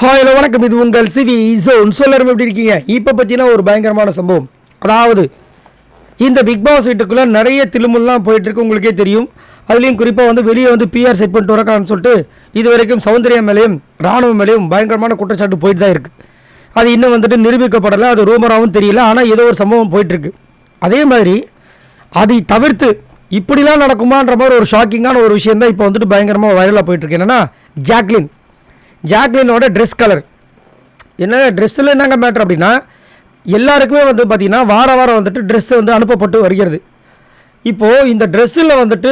Hello வணக்கம், இது உங்கள் சிவி ஜோன். எல்லாரும் எப்படி இருக்கீங்க? இப்போ பார்த்தீங்கன்னா ஒரு பயங்கரமான சம்பவம். அதாவது இந்த பிக் பாஸ் வீட்டுக்குள்ளே நிறைய தில்லுமுல்லாம் போயிட்டுருக்கு, உங்களுக்கே தெரியும். அதுலேயும் குறிப்பாக வந்து வெளியே வந்து பிஆர் செட் பண்ணிட்டு வரக்கான்னு சொல்லிட்டு இது வரைக்கும் சௌந்தர்யா மேலேயும் ராணுவ மேலேயும் பயங்கரமான குற்றச்சாட்டு போயிட்டு தான் இருக்குது. அது இன்னும் வந்துட்டு நிரூபிக்கப்படலை, அது ரூமராகவும் தெரியல. ஆனால் ஏதோ ஒரு சம்பவம் போயிட்டுருக்கு. அதே மாதிரி அதை தவிர்த்து இப்படிலாம் நடக்குமான்ற மாதிரி ஒரு ஷாக்கிங்கான ஒரு விஷயம் தான் இப்போ வந்துட்டு பயங்கரமாக வைரலாக போயிட்டுருக்கு. என்னென்னா ஜாக்லினோட ட்ரெஸ் கலர். என்ன ட்ரெஸ்ஸில் என்னங்க மேட்ரு அப்படின்னா, எல்லாருக்குமே வந்து பார்த்திங்கன்னா வாரம் வந்துட்டு ட்ரெஸ்ஸு வந்து அனுப்பப்பட்டு வருகிறது. இப்போது இந்த ட்ரெஸ்ஸில் வந்துட்டு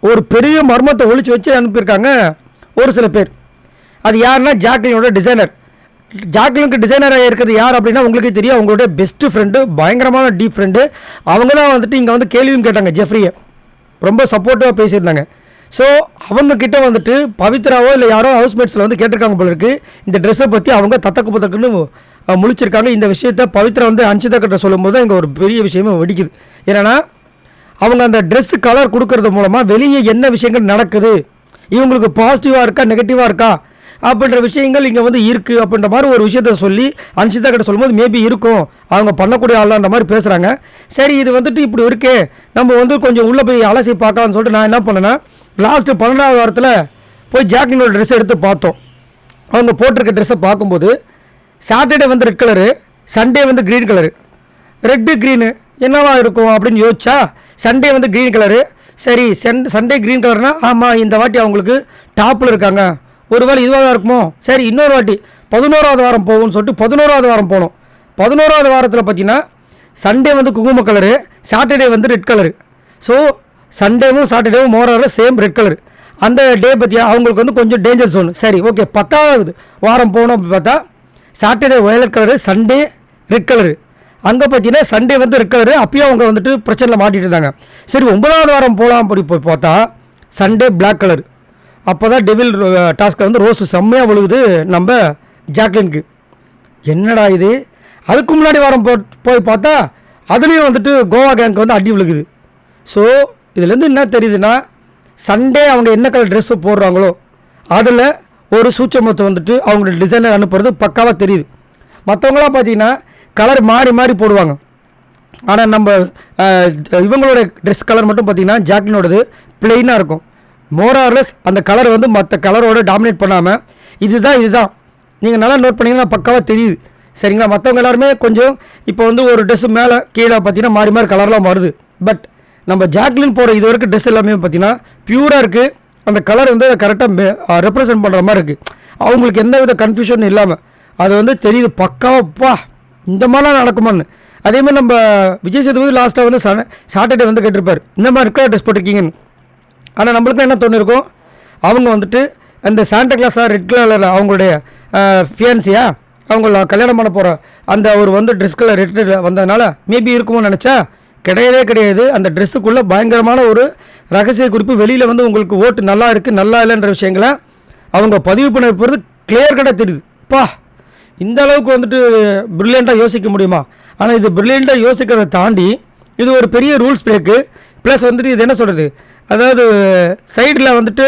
ஒரு பெரிய மர்மத்தை ஒழிச்சு வச்சு அனுப்பியிருக்காங்க ஒரு சில பேர். அது யாருன்னா ஜாக்லினோட டிசைனர். ஜாக்லினுக்கு டிசைனராக இருக்கிறது யார் அப்படின்னா உங்களுக்கே தெரியும், அவங்களுடைய பெஸ்ட்டு ஃப்ரெண்டு, பயங்கரமான டீப் ஃப்ரெண்டு. அவங்க தான் வந்துட்டு இங்கே வந்து கேள்வியும் கேட்டாங்க ஜெஃப்ரியை, ரொம்ப சப்போர்ட்டிவாக பேசியிருந்தாங்க. ஸோ அவங்கக்கிட்ட வந்துட்டு பவித்ராவோ இல்லை யாரோ ஹவுஸ்மேட்ஸில் வந்து கேட்டிருக்காங்க போல இருக்குது. இந்த ட்ரெஸ்ஸை பற்றி அவங்க தத்தக்குன்னு முழிச்சிருக்காங்க. இந்த விஷயத்தை பவித்ரா வந்து அன்ஷிதா கிட்ட சொல்லும்போது இங்கே ஒரு பெரிய விஷயமே வெடிக்குது. ஏன்னா அவங்க அந்த ட்ரெஸ்ஸு கலர் கொடுக்கறது மூலமாக வெளியே என்ன விஷயங்கள் நடக்குது, இவங்களுக்கு பாசிட்டிவாக இருக்கா நெகட்டிவாக இருக்கா அப்படின்ற விஷயங்கள் இங்கே வந்து இருக்குது அப்படின்ற மாதிரி ஒரு விஷயத்த சொல்லி அன்ஷிதா கிட்ட சொல்லும்போது மேபி இருக்கும், அவங்க பண்ணக்கூடிய ஆளான்ற மாதிரி பேசுகிறாங்க. சரி, இது வந்துட்டு இப்படி இருக்கே, நம்ம வந்து கொஞ்சம் உள்ளே போய் அலசி பார்க்கலான்னு சொல்லிட்டு நான் என்ன பண்ணேன்னா, லாஸ்ட்டு 12வது வாரத்தில் போய் ஜாக்லினோட ட்ரெஸ் எடுத்து பார்த்தோம். அவங்க போட்டிருக்க ட்ரெஸ்ஸை பார்க்கும்போது சாட்டர்டே வந்து ரெட் கலரு, சண்டே வந்து க்ரீன் கலரு. ரெட்டு க்ரீனு என்னவா இருக்கும் அப்படின்னு யோசிச்சா சண்டே வந்து க்ரீன் கலரு. சரி, சண்டே க்ரீன் கலர்னால் ஆமாம் இந்த வாட்டி அவங்களுக்கு டாப்பில் இருக்காங்க, ஒருவேளை இதுவாக தான் இருக்குமோ. சரி, இன்னொரு வாட்டி 11வது வாரம் போகும்னு சொல்லிட்டு 11வது வாரம் போனோம். 11வது வாரத்தில் பார்த்தீங்கன்னா சண்டே வந்து குங்கும கலரு, சாட்டர்டே வந்து ரெட் கலரு. ஸோ சண்டேவும் சாட்டர்டேவும் மோராரில் சேம் ரெட் கலர். அந்த டே பற்றி அவங்களுக்கு வந்து கொஞ்சம் டேஞ்சர் ஜோன். சரி, ஓகே, 10வது வாரம் போனோம் அப்படி பார்த்தா Saturday violet colour, Sunday red colour. அங்கே பார்த்தீங்கன்னா சண்டே வந்து ரெட் கலரு. அப்பயும் அவங்க வந்துட்டு பிரச்சனையில் மாட்டிகிட்டு இருந்தாங்க. சரி, 9வது வாரம் போகலாம் அப்படி போய் பார்த்தா சண்டே பிளாக் கலர். அப்போ தான் டெவில் டாஸ்கில் வந்து ரோஸ் செம்மையாக விழுகுது நம்ம ஜாக்லினுக்கு. என்னடா இது, அதுக்கு முன்னாடி வாரம் போய் பார்த்தா அதுலேயும் வந்துட்டு கோவா கேங்க்கு வந்து அடி விழுகுது. ஸோ இதுலேருந்து என்ன தெரியுதுன்னா, சண்டே அவங்க என்ன கலர் ட்ரெஸ்ஸு போடுறாங்களோ அதில் ஒரு சூட்சமத்தை வந்துட்டு அவங்களோட டிசைனர் அனுப்புறது பக்காவாக தெரியுது. மற்றவங்களாம் பார்த்தீங்கன்னா கலர் மாறி போடுவாங்க. ஆனால் நம்ம இவங்களோட ட்ரெஸ் கலர் மட்டும் பார்த்திங்கன்னா ஜாக்லினோடது பிளெயினாக இருக்கும். மோரார்லெஸ் அந்த கலர் வந்து மற்ற கலரோட டாமினேட் பண்ணாமல் இதுதான் நீங்கள் நல்லா நோட் பண்ணிங்கன்னா பக்காவாக தெரியுது. சரிங்களா? மற்றவங்க எல்லாருமே கொஞ்சம் இப்போ வந்து ஒரு ட்ரெஸ்ஸு மேலே கீழே பார்த்தீங்கன்னா மாறி கலர்லாம் வருது. பட் நம்ம ஜாக்லின் போகிற இது வரைக்கும் ட்ரெஸ் எல்லாமே பார்த்தீங்கன்னா பியூராக இருக்குது. அந்த கலர் வந்து கரெக்டாக ரெப்ரசன்ட் பண்ணுற மாதிரி இருக்குது. அவங்களுக்கு எந்த வித கன்ஃபியூஷன் இல்லாமல் அது வந்து தெரியுது பக்காவாப்பா, இந்த மாதிரிலாம் நடக்குமான்னு. அதேமாதிரி நம்ம விஜய் சேதுபதி லாஸ்ட்டாக வந்து சாட்டர்டே வந்து கேட்டிருப்பார், இந்த மாதிரி இருக்கிற ட்ரெஸ் போட்டிருக்கீங்கன்னு. ஆனால் நம்மளுக்கும் என்ன தோணிருக்கும், அவங்க வந்துட்டு அந்த சாண்டா கிளாஸாக ரெட் கலரில் அவங்களுடைய ஃபியான்சியா அவங்கள கல்யாணம் பண்ண போகிற அந்த ஒரு வந்து ட்ரெஸ் கலர் ரெட் வந்ததுனால மேபி இருக்குமோன்னு நினச்சா கிடையாது. அந்த ட்ரெஸ்ஸுக்குள்ளே பயங்கரமான ஒரு ரகசிய குறிப்பு வெளியில் வந்து உங்களுக்கு ஓட்டு நல்லா இருக்குது நல்லா இல்லைன்ற விஷயங்களை அவங்க பதிவு பண்ண போகிறது கிளியர் கட்டாக தெரியுது. இந்த அளவுக்கு வந்துட்டு ப்ரில்லியண்ட்டாக யோசிக்க முடியுமா? ஆனால் இது ப்ரில்லியண்ட்டாக யோசிக்கிறத தாண்டி இது ஒரு பெரிய ரூல்ஸ் பிரேக்கு. ப்ளஸ் வந்துட்டு இது என்ன சொல்கிறது, அதாவது சைடில் வந்துட்டு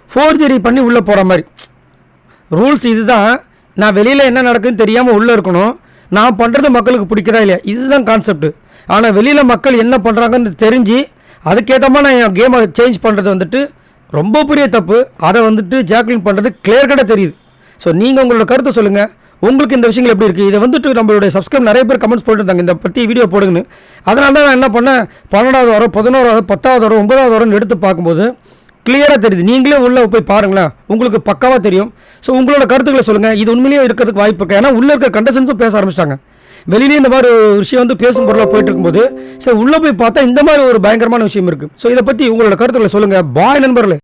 ஃபோர்ஜரி பண்ணி உள்ளே போகிற மாதிரி ரூல்ஸ். இதுதான், நான் வெளியில் என்ன நடக்குதுன்னு தெரியாமல் உள்ளே இருக்கணும், நான் பண்ணுறது மக்களுக்கு பிடிக்கிறதா இல்லையா, இதுதான் கான்செப்ட். ஆனால் வெளியில் மக்கள் என்ன பண்ணுறாங்கன்னு தெரிஞ்சு அதுக்கேற்ற மாதிரி நான் என் கேமை சேஞ்ச் பண்ணுறது வந்துட்டு ரொம்ப பெரிய தப்பு. அதை வந்துட்டு ஜாக்லின் பண்ணுறது கிளியர் கட்டாக தெரியுது. ஸோ நீங்கள் உங்களோட கருத்தை சொல்லுங்கள், உங்களுக்கு இந்த விஷயங்கள் எப்படி இருக்குது? இதை வந்துட்டு நம்மளுடைய சப்ஸ்கிரைப் நிறைய பேர் கமெண்ட்ஸ் போட்டுருந்தாங்க இந்த பற்றி வீடியோ போடுங்கன்னு. அதனால தான் நான் என்ன பண்ணேன், 12வது வாரம் 11வது வாரம் 10வது வாரம் 9வது வாரம் எடுத்து பார்க்கும்போது கிளியராக தெரியுது. நீங்களே உள்ளே போய் பாருங்களேன், உங்களுக்கு பக்காவாக தெரியும். ஸோ உங்களோட கருத்துக்களை சொல்லுங்கள். இது உண்மையிலேயே இருக்கிறதுக்கு வாய்ப்பு இருக்குது. ஏன்னா உள்ளே இருக்க கண்டஸ்டன்ஸும் பேச ஆரம்பிச்சிட்டாங்க. வெளியிலேயே இந்த மாதிரி ஒரு விஷயம் வந்து பேசும் பொருளாக போயிட்டு இருக்கும்போது ஸோ உள்ளே போய் பார்த்தா இந்த மாதிரி ஒரு பயங்கரமான விஷயம் இருக்குது. ஸோ இதை பற்றி உங்களோட கருத்துக்களை சொல்லுங்கள். பாய் நண்பர்களே.